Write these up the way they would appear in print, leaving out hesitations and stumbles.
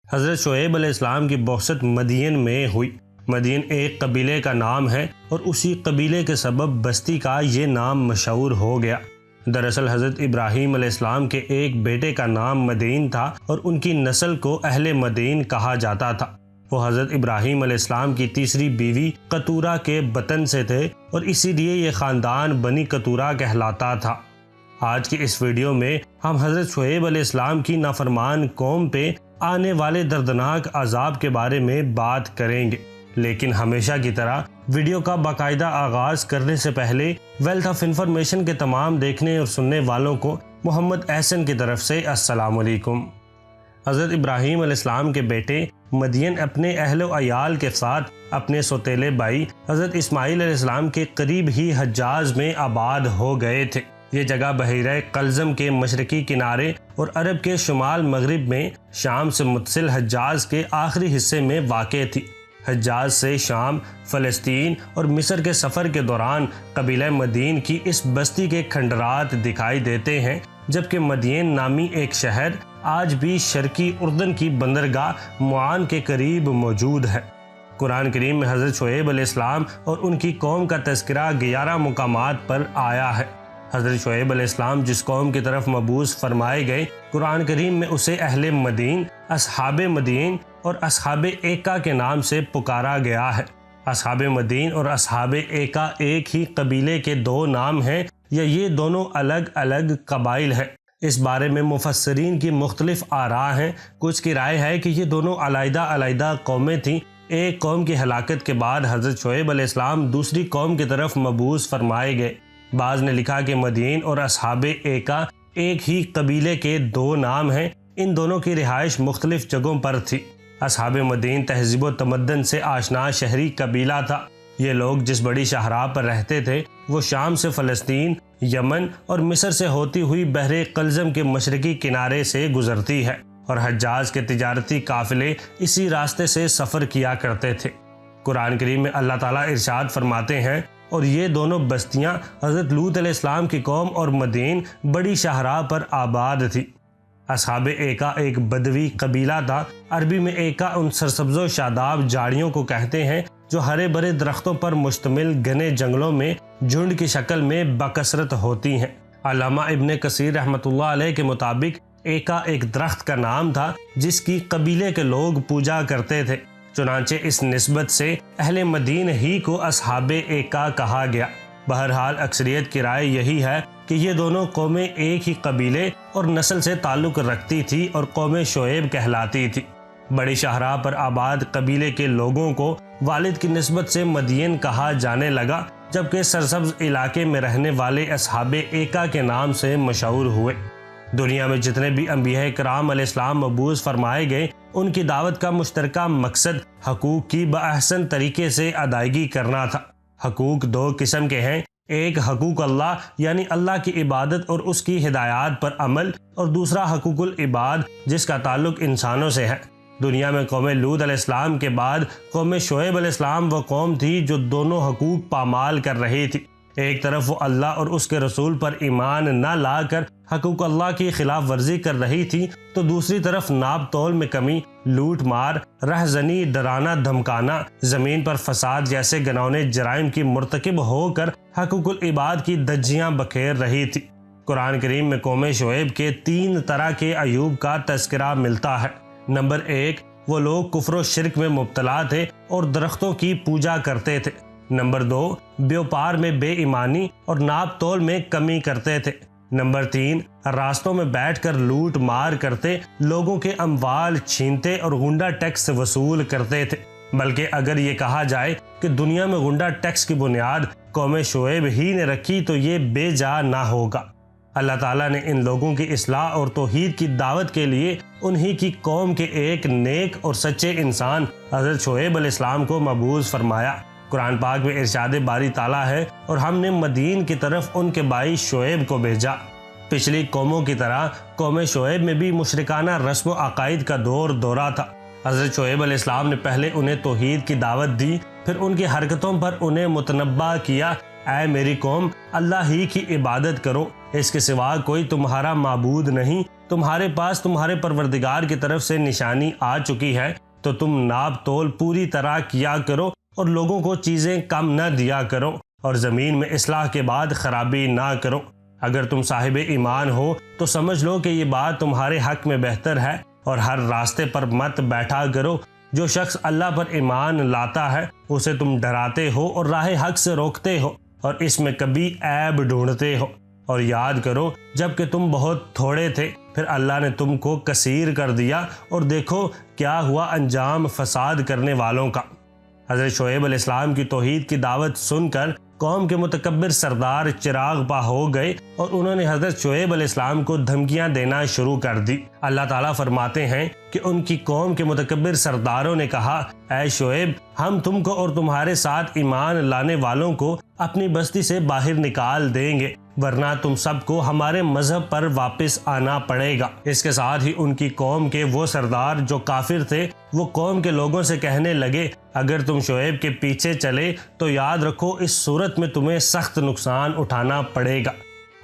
حضرت شعیب علیہ السلام کی بعثت مدین میں ہوئی۔ مدین ایک قبیلے کا نام ہے اور اسی قبیلے کے سبب بستی کا یہ نام مشہور ہو گیا۔ دراصل حضرت ابراہیم علیہ السلام کے ایک بیٹے کا نام مدین تھا اور ان کی نسل کو اہل مدین کہا جاتا تھا۔ وہ حضرت ابراہیم علیہ السلام کی تیسری بیوی قطورہ کے بطن سے تھے اور اسی لیے یہ خاندان بنی قطورہ کہلاتا تھا۔ آج کی اس ویڈیو میں ہم حضرت شعیب علیہ السلام کی نافرمان قوم پہ آنے والے دردناک عذاب کے بارے میں بات کریں گے، لیکن ہمیشہ کی طرح ویڈیو کا باقاعدہ آغاز کرنے سے پہلے ویلتھ آف انفارمیشن کے تمام دیکھنے اور سننے والوں کو محمد احسن کی طرف سے السلام علیکم۔ حضرت ابراہیم علیہ السلام کے بیٹے مدین اپنے اہل و عیال کے ساتھ اپنے سوتیلے بھائی حضرت اسماعیل علیہ السلام کے قریب ہی حجاز میں آباد ہو گئے تھے۔ یہ جگہ بحیرہ قلزم کے مشرقی کنارے اور عرب کے شمال مغرب میں شام سے متصل حجاز کے آخری حصے میں واقع تھی۔ حجاز سے شام، فلسطین اور مصر کے سفر کے دوران قبیلہ مدین کی اس بستی کے کھنڈرات دکھائی دیتے ہیں، جبکہ مدین نامی ایک شہر آج بھی شرقی اردن کی بندرگاہ معان کے قریب موجود ہے۔ قرآن کریم میں حضرت شعیب علیہ السلام اور ان کی قوم کا تذکرہ 11 مقامات پر آیا ہے۔ حضرت شعیب علیہ السلام جس قوم کی طرف مبعوث فرمائے گئے، قرآن کریم میں اسے اہل مدین، اصحاب مدین اور اصحاب ایکا کے نام سے پکارا گیا ہے۔ اصحاب مدین اور اصحاب ایکا ایک ہی قبیلے کے دو نام ہیں یا یہ دونوں الگ الگ قبائل ہیں؟ اس بارے میں مفسرین کی مختلف آراء ہیں۔ کچھ کی رائے ہے کہ یہ دونوں علیحدہ علیحدہ قومیں تھیں۔ ایک قوم کی ہلاکت کے بعد حضرت شعیب علیہ السلام دوسری قوم کی طرف مبعوث فرمائے گئے۔ بعض نے لکھا کہ مدین اور اصحاب ایکا ایک ہی قبیلے کے دو نام ہیں، ان دونوں کی رہائش مختلف جگہوں پر تھی۔ اصحاب مدین تہذیب و تمدن سے آشنا شہری قبیلہ تھا۔ یہ لوگ جس بڑی شاہراہ پر رہتے تھے وہ شام سے فلسطین، یمن اور مصر سے ہوتی ہوئی بحر قلزم کے مشرقی کنارے سے گزرتی ہے، اور حجاز کے تجارتی قافلے اسی راستے سے سفر کیا کرتے تھے۔ قرآن کریم میں اللہ تعالیٰ ارشاد فرماتے ہیں، اور یہ دونوں بستیاں حضرت لوط علیہ السلام کی قوم اور مدین بڑی شاہراہ پر آباد تھی۔ اصحاب ایکا ایک بدوی قبیلہ تھا۔ عربی میں ایکا ان سرسبز و شاداب جھاڑیوں کو کہتے ہیں جو ہرے بھرے درختوں پر مشتمل گھنے جنگلوں میں جھنڈ کی شکل میں بکثرت ہوتی ہیں۔ علامہ ابن کثیر رحمۃ اللہ علیہ کے مطابق ایکا ایک درخت کا نام تھا جس کی قبیلے کے لوگ پوجا کرتے تھے، چنانچہ اس نسبت سے اہل مدین ہی کو اصحاب ایکا کہا گیا۔ بہرحال اکثریت کی رائے یہی ہے کہ یہ دونوں قومیں ایک ہی قبیلے اور نسل سے تعلق رکھتی تھی اور قوم شعیب کہلاتی تھی۔ بڑی شاہراہ پر آباد قبیلے کے لوگوں کو والد کی نسبت سے مدین کہا جانے لگا، جبکہ سرسبز علاقے میں رہنے والے اصحاب ایکا کے نام سے مشہور ہوئے۔ دنیا میں جتنے بھی انبیاء کرام علیہ السلام مبعوث فرمائے گئے، ان کی دعوت کا مشترکہ مقصد حقوق کی بأحسن طریقے سے ادائیگی کرنا تھا۔ حقوق دو قسم کے ہیں، ایک حقوق اللہ یعنی اللہ کی عبادت اور اس کی ہدایات پر عمل، اور دوسرا حقوق العباد جس کا تعلق انسانوں سے ہے۔ دنیا میں قوم لوط علیہ السلام کے بعد قوم شعیب علیہ السلام وہ قوم تھی جو دونوں حقوق پامال کر رہی تھی۔ ایک طرف وہ اللہ اور اس کے رسول پر ایمان نہ لا کر حقوق اللہ کی خلاف ورزی کر رہی تھی، تو دوسری طرف ناپ تول میں کمی، لوٹ مار، رہزنی، ڈرانا دھمکانا، زمین پر فساد جیسے گناؤنے جرائم کی مرتکب ہو کر حقوق العباد کی دھجیاں بکھیر رہی تھی۔ قرآن کریم میں قوم شعیب کے 3 طرح کے عیوب کا تذکرہ ملتا ہے۔ نمبر 1، وہ لوگ کفر و شرک میں مبتلا تھے اور درختوں کی پوجا کرتے تھے۔ نمبر 2، بیوپار میں بے ایمانی اور ناپ تول میں کمی کرتے تھے۔ نمبر 3، راستوں میں بیٹھ کر لوٹ مار کرتے، لوگوں کے اموال چھینتے اور غنڈہ ٹیکس وصول کرتے تھے۔ بلکہ اگر یہ کہا جائے کہ دنیا میں غنڈہ ٹیکس کی بنیاد قوم شعیب ہی نے رکھی تو یہ بے جا نہ ہوگا۔ اللہ تعالیٰ نے ان لوگوں کی اصلاح اور توحید کی دعوت کے لیے انہی کی قوم کے ایک نیک اور سچے انسان حضرت شعیب علیہ السلام کو مبعوث فرمایا۔ قرآن پاک میں ارشاد باری تعالیٰ ہے، اور ہم نے مدین کی طرف ان کے بھائی شعیب کو بھیجا۔ پچھلی قوموں کی طرح قوم شعیب میں بھی مشرکانہ رسم و عقائد کا دورہ تھا۔ حضرت شعیب علیہ السلام نے پہلے انہیں توحید کی دعوت دی، پھر ان کی حرکتوں پر انہیں متنبہ کیا، اے میری قوم، اللہ ہی کی عبادت کرو، اس کے سوا کوئی تمہارا معبود نہیں۔ تمہارے پاس تمہارے پروردگار کی طرف سے نشانی آ چکی ہے، تو تم ناپ تول پوری طرح کیا کرو اور لوگوں کو چیزیں کم نہ دیا کرو، اور زمین میں اصلاح کے بعد خرابی نہ کرو۔ اگر تم صاحب ایمان ہو تو سمجھ لو کہ یہ بات تمہارے حق میں بہتر ہے، اور ہر راستے پر مت بیٹھا کرو۔ جو شخص اللہ پر ایمان لاتا ہے اسے تم ڈراتے ہو اور راہ حق سے روکتے ہو، اور اس میں کبھی عیب ڈھونڈتے ہو۔ اور یاد کرو جب کہ تم بہت تھوڑے تھے، پھر اللہ نے تم کو کثیر کر دیا، اور دیکھو کیا ہوا انجام فساد کرنے والوں کا۔ حضرت شعیب علیہ السلام کی توحید کی دعوت سن کر قوم کے متکبر سردار چراغ پا ہو گئے، اور انہوں نے حضرت شعیب علیہ السلام کو دھمکیاں دینا شروع کر دی۔ اللہ تعالیٰ فرماتے ہیں کہ ان کی قوم کے متکبر سرداروں نے کہا، اے شعیب، ہم تم کو اور تمہارے ساتھ ایمان لانے والوں کو اپنی بستی سے باہر نکال دیں گے، ورنہ تم سب کو ہمارے مذہب پر واپس آنا پڑے گا۔ اس کے ساتھ ہی ان کی قوم کے وہ سردار جو کافر تھے، وہ قوم کے لوگوں سے کہنے لگے، اگر تم شعیب کے پیچھے چلے تو یاد رکھو اس صورت میں تمہیں سخت نقصان اٹھانا پڑے گا۔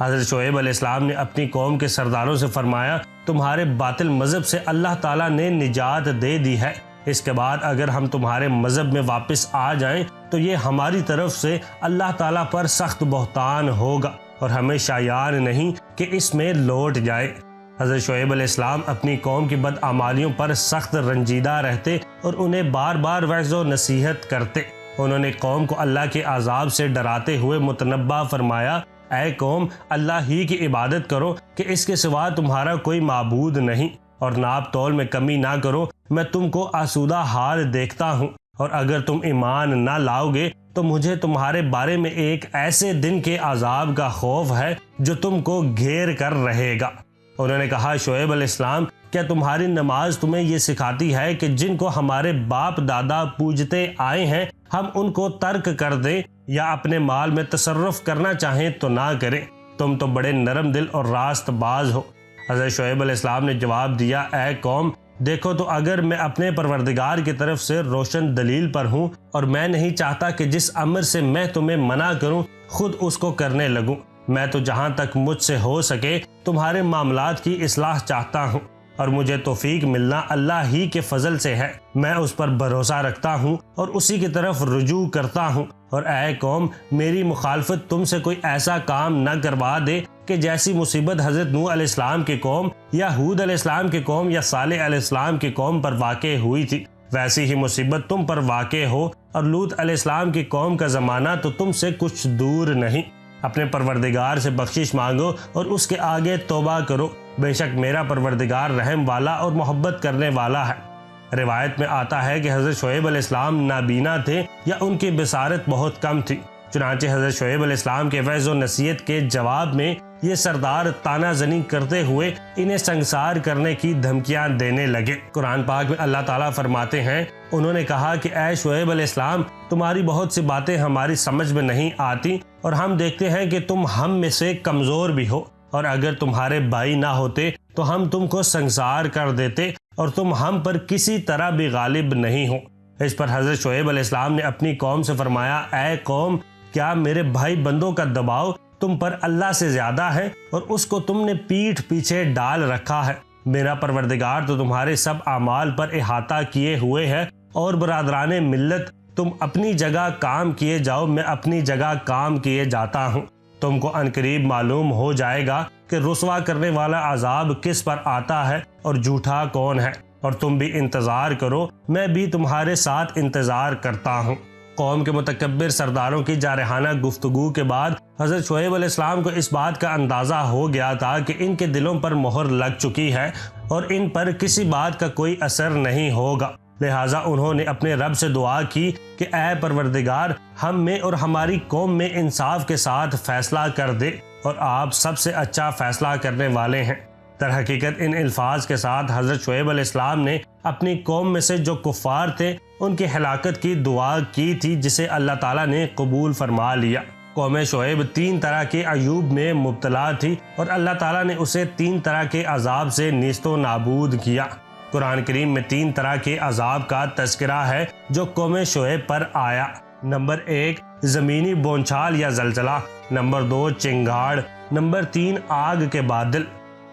حضرت شعیب علیہ السلام نے اپنی قوم کے سرداروں سے فرمایا، تمہارے باطل مذہب سے اللہ تعالیٰ نے نجات دے دی ہے، اس کے بعد اگر ہم تمہارے مذہب میں واپس آ جائیں تو یہ ہماری طرف سے اللہ تعالیٰ پر سخت بہتان ہوگا، اور ہمیں شایان نہیں کہ اس میں لوٹ جائے۔ حضرت شعیب علیہ السلام اپنی قوم کی بدعمالیوں پر سخت رنجیدہ رہتے اور انہیں بار بار وعظ و نصیحت کرتے۔ انہوں نے قوم کو اللہ کے عذاب سے ڈراتے ہوئے متنبہ فرمایا، اے قوم، اللہ ہی کی عبادت کرو کہ اس کے سوا تمہارا کوئی معبود نہیں، اور ناپ تول میں کمی نہ کرو، میں تم کو آسودہ حال دیکھتا ہوں، اور اگر تم ایمان نہ لاؤ گے تو مجھے تمہارے بارے میں ایک ایسے دن کے عذاب کا خوف ہے جو تم کو گھیر کر رہے گا۔ انہوں نے کہا، شعیب علیہ السلام، کیا تمہاری نماز تمہیں یہ سکھاتی ہے کہ جن کو ہمارے باپ دادا پوجتے آئے ہیں ہم ان کو ترک کر دیں، یا اپنے مال میں تصرف کرنا چاہیں تو نہ کریں؟ تم تو بڑے نرم دل اور راست باز ہو۔ حضرت شعیب علیہ السلام نے جواب دیا، اے قوم، دیکھو تو اگر میں اپنے پروردگار کی طرف سے روشن دلیل پر ہوں، اور میں نہیں چاہتا کہ جس امر سے میں تمہیں منع کروں خود اس کو کرنے لگوں، میں تو جہاں تک مجھ سے ہو سکے تمہارے معاملات کی اصلاح چاہتا ہوں، اور مجھے توفیق ملنا اللہ ہی کے فضل سے ہے، میں اس پر بھروسہ رکھتا ہوں اور اسی کی طرف رجوع کرتا ہوں۔ اور اے قوم، میری مخالفت تم سے کوئی ایسا کام نہ کروا دے کہ جیسی مصیبت حضرت نوح علیہ السلام کی قوم یا ہود علیہ السلام کی قوم یا صالح علیہ السلام کی قوم پر واقع ہوئی تھی، ویسی ہی مصیبت تم پر واقع ہو، اور لوط علیہ السلام کی قوم کا زمانہ تو تم سے کچھ دور نہیں۔ اپنے پروردگار سے بخشش مانگو اور اس کے آگے توبہ کرو، بے شک میرا پروردگار رحم والا اور محبت کرنے والا ہے۔ روایت میں آتا ہے کہ حضرت شعیب علیہ السلام نابینا تھے یا ان کی بصارت بہت کم تھی، چنانچہ حضرت شعیب علیہ السلام کے وعظ و نصیحت کے جواب میں یہ سردار تانا زنی کرتے ہوئے انہیں سنگسار کرنے کی دھمکیاں دینے لگے۔ قرآن پاک میں اللہ تعالیٰ فرماتے ہیں، انہوں نے کہا کہ اے شعیب علیہ السلام، تمہاری بہت سی باتیں ہماری سمجھ میں نہیں آتی، اور ہم دیکھتے ہیں کہ تم ہم میں سے کمزور بھی ہو، اور اگر تمہارے بھائی نہ ہوتے تو ہم تم کو سنگسار کر دیتے، اور تم ہم پر کسی طرح بھی غالب نہیں ہو۔ اس پر حضرت شعیب علیہ السلام نے اپنی قوم سے فرمایا، اے قوم، کیا میرے بھائی بندوں کا دباؤ تم پر اللہ سے زیادہ ہے، اور اس کو تم نے پیٹھ پیچھے ڈال رکھا ہے؟ میرا پروردگار تو تمہارے سب اعمال پر احاطہ کیے ہوئے ہے، اور برادران ملت، تم اپنی جگہ کام کیے جاؤ، میں اپنی جگہ کام کیے جاتا ہوں۔ تم کو عنقریب معلوم ہو جائے گا کہ رسوا کرنے والا عذاب کس پر آتا ہے اور جھوٹا کون ہے، اور تم بھی انتظار کرو، میں بھی تمہارے ساتھ انتظار کرتا ہوں۔ قوم کے متکبر سرداروں کی جارحانہ گفتگو کے بعد حضرت شعیب علیہ السلام کو اس بات کا اندازہ ہو گیا تھا کہ ان کے دلوں پر مہر لگ چکی ہے اور ان پر کسی بات کا کوئی اثر نہیں ہوگا، لہٰذا انہوں نے اپنے رب سے دعا کی کہ اے پروردگار، ہم میں اور ہماری قوم میں انصاف کے ساتھ فیصلہ کر دے، اور آپ سب سے اچھا فیصلہ کرنے والے ہیں۔ در حقیقت ان الفاظ کے ساتھ حضرت شعیب علیہ السلام نے اپنی قوم میں سے جو کفار تھے ان کی ہلاکت کی دعا کی تھی، جسے اللہ تعالیٰ نے قبول فرما لیا۔ قوم شعیب 3 طرح کے عیوب میں مبتلا تھی، اور اللہ تعالیٰ نے اسے 3 طرح کے عذاب سے نیست و نابود کیا۔ قرآن کریم میں 3 طرح کے عذاب کا تذکرہ ہے جو قوم شعیب پر آیا۔ نمبر 1، زمینی بونچھال یا زلزلہ، نمبر 2 چنگاڑ، نمبر 3 آگ کے بادل۔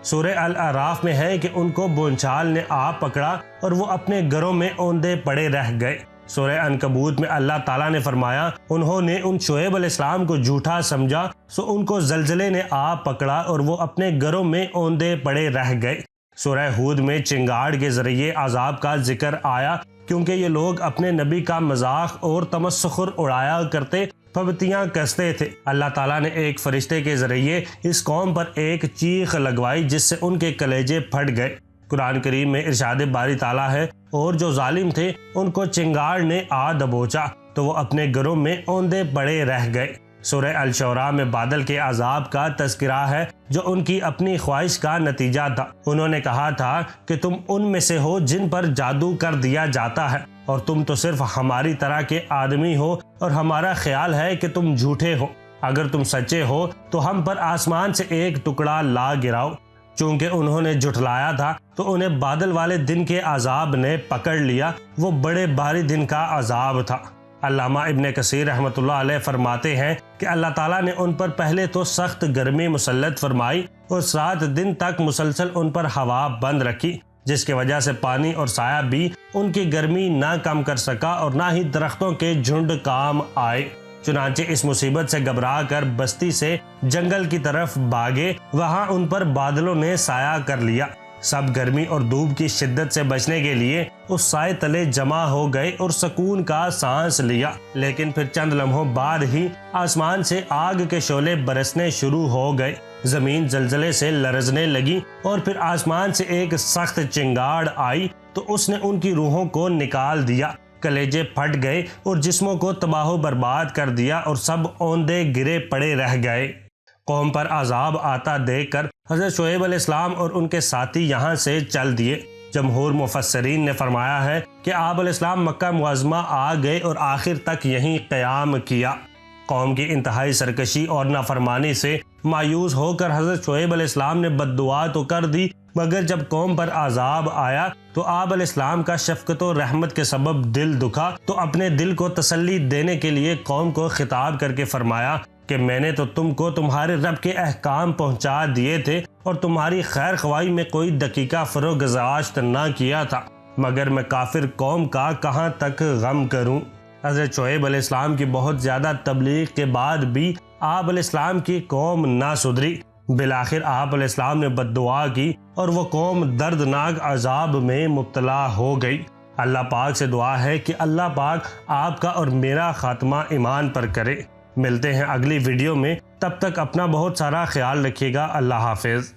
سورہ الاعراف میں ہے کہ ان کو بونچھال نے آ پکڑا اور وہ اپنے گھروں میں اوندے پڑے رہ گئے۔ سورہ عنکبوت میں اللہ تعالیٰ نے فرمایا انہوں نے ان شعیب علیہ السلام کو جھوٹا سمجھا سو ان کو زلزلے نے آ پکڑا اور وہ اپنے گھروں میں اوندے پڑے رہ گئے۔ سورہ ہود میں چنگاڑ کے ذریعے عذاب کا ذکر آیا کیونکہ یہ لوگ اپنے نبی کا مذاق اور تمسخر اڑایا کرتے، پھبتیاں کستے تھے۔ اللہ تعالیٰ نے ایک فرشتے کے ذریعے اس قوم پر ایک چیخ لگوائی جس سے ان کے کلیجے پھٹ گئے۔ قرآن کریم میں ارشاد باری تعالیٰ ہے اور جو ظالم تھے ان کو چنگاڑ نے آ دبوچا تو وہ اپنے گھروں میں اوندے پڑے رہ گئے۔ سورہ الشعراء میں بادل کے عذاب کا تذکرہ ہے جو ان کی اپنی خواہش کا نتیجہ تھا۔ انہوں نے کہا تھا کہ تم ان میں سے ہو جن پر جادو کر دیا جاتا ہے اور تم تو صرف ہماری طرح کے آدمی ہو اور ہمارا خیال ہے کہ تم جھوٹے ہو۔ اگر تم سچے ہو تو ہم پر آسمان سے ایک ٹکڑا لا گراؤ۔ چونکہ انہوں نے جھٹلایا تھا تو انہیں بادل والے دن کے عذاب نے پکڑ لیا، وہ بڑے بھاری دن کا عذاب تھا۔ علامہ ابن کثیر رحمۃ اللہ علیہ فرماتے ہیں کہ اللہ تعالیٰ نے ان پر پہلے تو سخت گرمی مسلط فرمائی اور 7 دن تک مسلسل ان پر ہوا بند رکھی، جس کی وجہ سے پانی اور سایہ بھی ان کی گرمی نہ کم کر سکا اور نہ ہی درختوں کے جھنڈ کام آئے۔ چنانچہ اس مصیبت سے گھبرا کر بستی سے جنگل کی طرف بھاگے، وہاں ان پر بادلوں نے سایہ کر لیا۔ سب گرمی اور دھوپ کی شدت سے بچنے کے لیے اس سائے تلے جمع ہو گئے اور سکون کا سانس لیا، لیکن پھر چند لمحوں بعد ہی آسمان سے آگ کے شعلے برسنے شروع ہو گئے، زمین زلزلے سے لرزنے لگی اور پھر آسمان سے ایک سخت چنگاڑ آئی تو اس نے ان کی روحوں کو نکال دیا، کلیجے پھٹ گئے اور جسموں کو تباہ و برباد کر دیا اور سب اوندے گرے پڑے رہ گئے۔ قوم پر عذاب آتا دیکھ کر حضرت شعیب علیہ السلام اور ان کے ساتھی یہاں سے چل دیے۔ جمہور مفسرین نے فرمایا ہے کہ آپ علیہ السلام مکہ معظمہ آ گئے اور آخر تک یہیں قیام کیا۔ قوم کی انتہائی سرکشی اور نافرمانی سے مایوس ہو کر حضرت شعیب علیہ السلام نے بد دعا تو کر دی، مگر جب قوم پر عذاب آیا تو آپ علیہ السلام کا شفقت و رحمت کے سبب دل دکھا تو اپنے دل کو تسلی دینے کے لیے قوم کو خطاب کر کے فرمایا کہ میں نے تو تم کو تمہارے رب کے احکام پہنچا دیے تھے اور تمہاری خیر خواہی میں کوئی دقیقہ فروگزاشت نہ کیا تھا، مگر میں کافر قوم کا کہاں تک غم کروں۔ حضرت شعیب علیہ السلام کی بہت زیادہ تبلیغ کے بعد بھی آپ علیہ السلام کی قوم نہ سدھری۔ بالآخر آپ علیہ السلام نے بد دعا کی اور وہ قوم دردناک عذاب میں مبتلا ہو گئی۔ اللہ پاک سے دعا ہے کہ اللہ پاک آپ کا اور میرا خاتمہ ایمان پر کرے۔ ملتے ہیں اگلی ویڈیو میں، تب تک اپنا بہت سارا خیال رکھیے گا۔ اللہ حافظ۔